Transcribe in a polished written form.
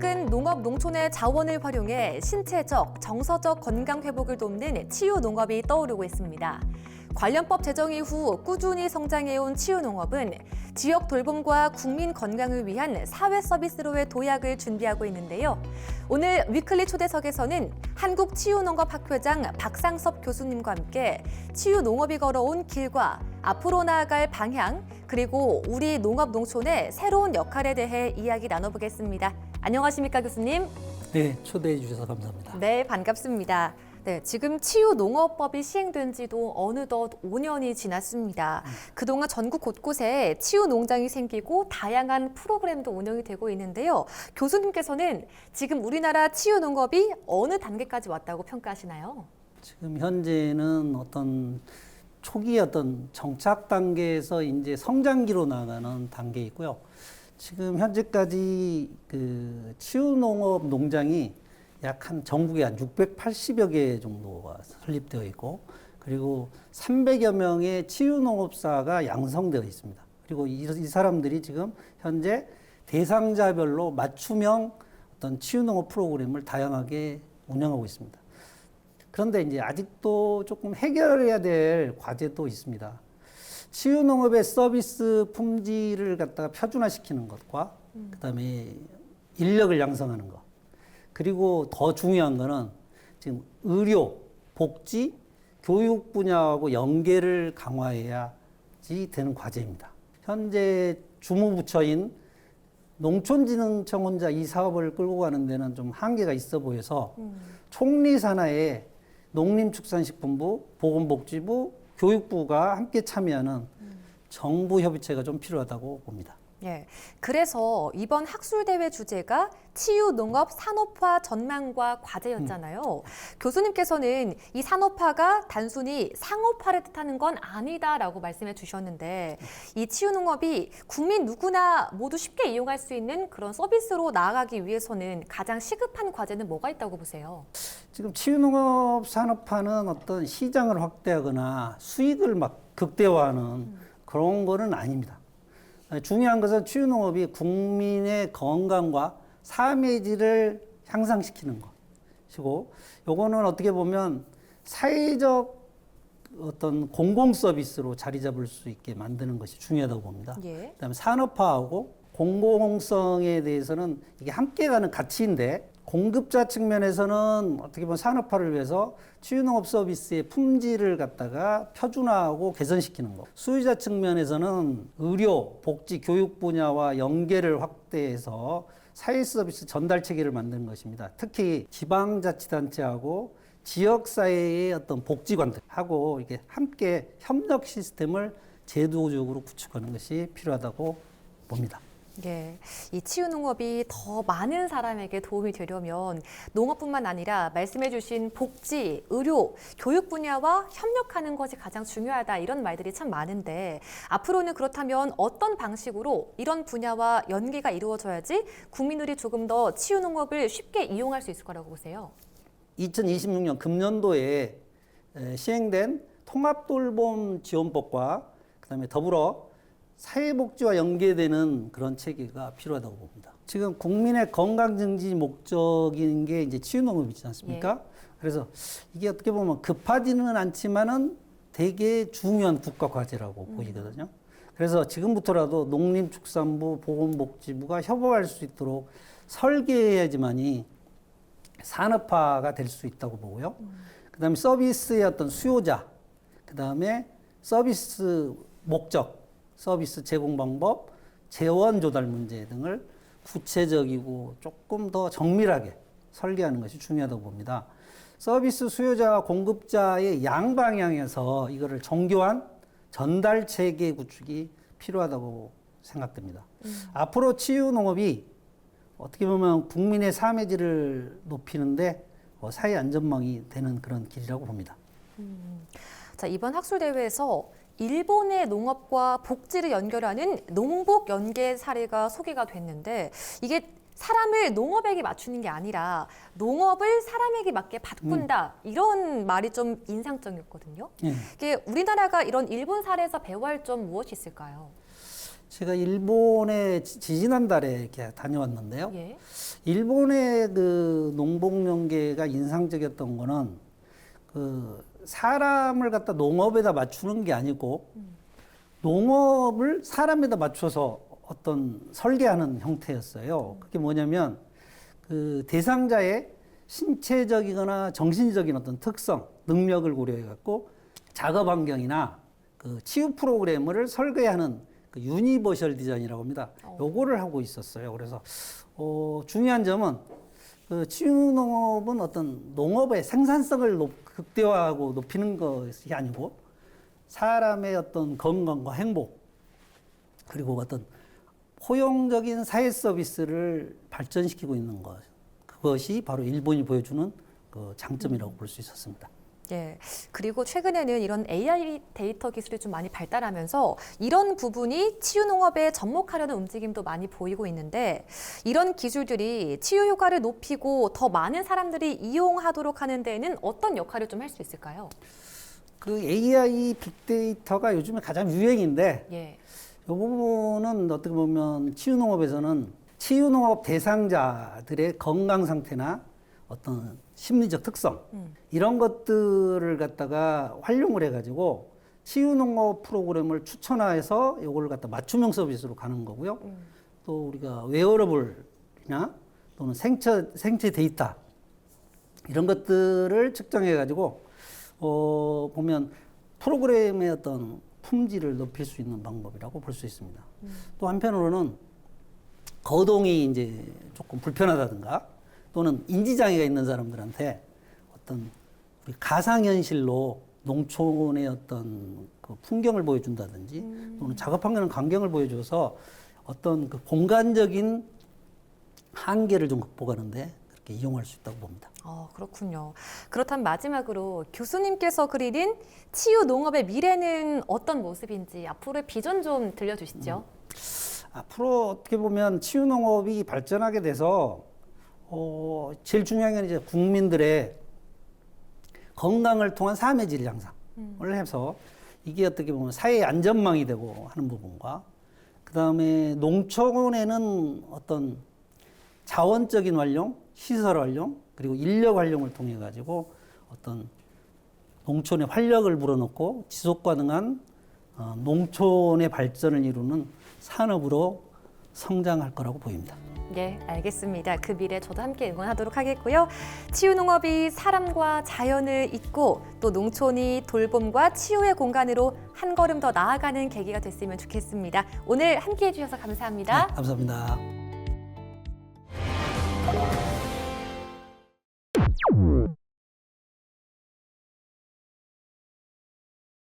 최근 농업 농촌의 자원을 활용해 신체적, 정서적 건강 회복을 돕는 치유 농업이 떠오르고 있습니다. 관련법 제정 이후 꾸준히 성장해온 치유 농업은 지역 돌봄과 국민 건강을 위한 사회 서비스로의 도약을 준비하고 있는데요. 오늘 위클리 초대석에서는 한국치유농업학회장 박상섭 교수님과 함께 치유 농업이 걸어온 길과 앞으로 나아갈 방향, 그리고 우리 농업 농촌의 새로운 역할에 대해 이야기 나눠보겠습니다. 안녕하십니까, 교수님? 네, 초대해 주셔서 감사합니다. 네, 반갑습니다. 네, 지금 치유농업법이 시행된 지도 어느덧 5년이 지났습니다. 그동안 전국 곳곳에 치유농장이 생기고 다양한 프로그램도 운영이 되고 있는데요. 교수님께서는 지금 우리나라 치유농업이 어느 단계까지 왔다고 평가하시나요? 지금 현재는 초기 정착 단계에서 이제 성장기로 나가는 단계에 있고요. 지금 현재까지 그 치유농업 농장이 전국에 한 680여 개 정도가 설립되어 있고, 그리고 300여 명의 치유농업사가 양성되어 있습니다. 그리고 이 사람들이 지금 현재 대상자별로 맞춤형 치유농업 프로그램을 다양하게 운영하고 있습니다. 그런데 이제 아직도 조금 해결해야 될 과제도 있습니다. 치유농업의 서비스 품질을 갖다가 표준화시키는 것과, 그다음에 인력을 양성하는 것. 그리고 더 중요한 거는 지금 의료, 복지, 교육 분야하고 연계를 강화해야지 되는 과제입니다. 현재 주무부처인 농촌진흥청 혼자 이 사업을 끌고 가는 데는 좀 한계가 있어 보여서 총리 산하에 농림축산식품부, 보건복지부, 교육부가 함께 참여하는 정부 협의체가 좀 필요하다고 봅니다. 예, 그래서 이번 학술대회 주제가 치유농업 산업화 전망과 과제였잖아요. 교수님께서는 이 산업화가 단순히 상업화를 뜻하는 건 아니다라고 말씀해 주셨는데, 이 치유농업이 국민 누구나 모두 쉽게 이용할 수 있는 그런 서비스로 나아가기 위해서는 가장 시급한 과제는 뭐가 있다고 보세요? 지금 치유농업 산업화는 어떤 시장을 확대하거나 수익을 극대화하는 그런 거는 아닙니다. 중요한 것은 치유농업이 국민의 건강과 삶의 질을 향상시키는 것이고, 요거는 어떻게 보면 사회적 공공 서비스로 자리 잡을 수 있게 만드는 것이 중요하다고 봅니다. 예. 그다음에 산업화하고 공공성에 대해서는 이게 함께 가는 가치인데, 공급자 측면에서는 어떻게 보면 산업화를 위해서 치유농업 서비스의 품질을 갖다가 표준화하고 개선시키는 것. 수요자 측면에서는 의료, 복지, 교육 분야와 연계를 확대해서 사회 서비스 전달 체계를 만드는 것입니다. 특히 지방자치단체하고 지역사회의 복지관들하고 이게 함께 협력 시스템을 제도적으로 구축하는 것이 필요하다고 봅니다. 예, 이 치유농업이 더 많은 사람에게 도움이 되려면 농업뿐만 아니라 말씀해주신 복지, 의료, 교육 분야와 협력하는 것이 가장 중요하다, 이런 말들이 참 많은데, 앞으로는 그렇다면 어떤 방식으로 이런 분야와 연계가 이루어져야지 국민들이 조금 더 치유농업을 쉽게 이용할 수 있을 거라고 보세요? 2026년 금년도에 시행된 통합돌봄지원법과 그다음에 더불어 사회복지와 연계되는 그런 체계가 필요하다고 봅니다. 지금 국민의 건강 증진 목적인 게 이제 치유농업이지 않습니까? 예. 그래서 이게 어떻게 보면 급하지는 않지만은 되게 중요한 국가 과제라고 보이거든요. 그래서 지금부터라도 농림축산부, 보건복지부가 협업할 수 있도록 설계해야지만이 산업화가 될 수 있다고 보고요. 그다음에 서비스의 수요자, 그다음에 서비스 목적, 서비스 제공 방법, 재원 조달 문제 등을 구체적이고 조금 더 정밀하게 설계하는 것이 중요하다고 봅니다. 서비스 수요자와 공급자의 양방향에서 이거를 정교한 전달 체계 구축이 필요하다고 생각됩니다. 앞으로 치유농업이 어떻게 보면 국민의 삶의 질을 높이는데 사회 안전망이 되는 그런 길이라고 봅니다. 자, 이번 학술대회에서 일본의 농업과 복지를 연결하는 농복 연계 사례가 소개가 됐는데, 이게 사람을 농업에게 맞추는 게 아니라 농업을 사람에게 맞게 바꾼다, 이런 말이 좀 인상적이었거든요. 이게 우리나라가 이런 일본 사례에서 배워야 할 점 무엇이 있을까요? 제가 일본에 지지난달에 이렇게 다녀왔는데요. 예. 일본의 그 농복연계가 인상적이었던 거는 그 사람을 갖다 농업에다 맞추는 게 아니고 농업을 사람에다 맞춰서 어떤 설계하는 형태였어요. 그게 뭐냐면 그 대상자의 신체적이거나 정신적인 어떤 특성, 능력을 고려해 갖고 작업 환경이나 그 치유 프로그램을 설계하는 그 유니버셜 디자인이라고 합니다. 요거를 하고 있었어요. 그래서 중요한 점은 그 치유 농업은 어떤 농업의 생산성을 극대화하고 높이는 것이 아니고 사람의 어떤 건강과 행복 그리고 어떤 포용적인 사회 서비스를 발전시키고 있는 것. 그것이 바로 일본이 보여주는 그 장점이라고 볼 수 있었습니다. 예. 그리고 최근에는 이런 AI 데이터 기술이 좀 많이 발달하면서 이런 부분이 치유 농업에 접목하려는 움직임도 많이 보이고 있는데 이런 기술들이 치유 효과를 높이고 더 많은 사람들이 이용하도록 하는 데에는 어떤 역할을 좀 할 수 있을까요? 그 AI 빅데이터가 요즘에 가장 유행인데 예. 이 부분은 어떻게 보면 치유 농업에서는 치유 농업 대상자들의 건강 상태나 어떤 심리적 특성 이런 것들을 갖다가 활용을 해가지고 치유 농업 프로그램을 추천해서 이걸 갖다 맞춤형 서비스로 가는 거고요. 또 우리가 웨어러블이나 또는 생체 데이터 이런 것들을 측정해가지고 보면 프로그램의 어떤 품질을 높일 수 있는 방법이라고 볼 수 있습니다. 또 한편으로는 거동이 이제 조금 불편하다든가 또는 인지장애가 있는 사람들한테 어떤 우리 가상현실로 농촌의 어떤 그 풍경을 보여준다든지 또는 작업하는 광경을 보여줘서 어떤 그 공간적인 한계를 좀 극복하는데 그렇게 이용할 수 있다고 봅니다. 그렇군요. 그렇다면 마지막으로 교수님께서 그리는 치유 농업의 미래는 어떤 모습인지 앞으로의 비전 좀 들려주시죠. 앞으로 어떻게 보면 치유 농업이 발전하게 돼서 제일 중요한 건 이제 국민들의 건강을 통한 삶의 질 향상을 해서 이게 어떻게 보면 사회의 안전망이 되고 하는 부분과 그다음에 농촌에는 어떤 자원적인 활용, 시설 활용, 그리고 인력 활용을 통해 가지고 어떤 농촌의 활력을 불어넣고 지속 가능한 농촌의 발전을 이루는 산업으로 성장할 거라고 보입니다. 네, 알겠습니다. 그 미래 저도 함께 응원하도록 하겠고요. 치유 농업이 사람과 자연을 잇고 또 농촌이 돌봄과 치유의 공간으로 한 걸음 더 나아가는 계기가 됐으면 좋겠습니다. 오늘 함께해 주셔서 감사합니다. 네, 감사합니다.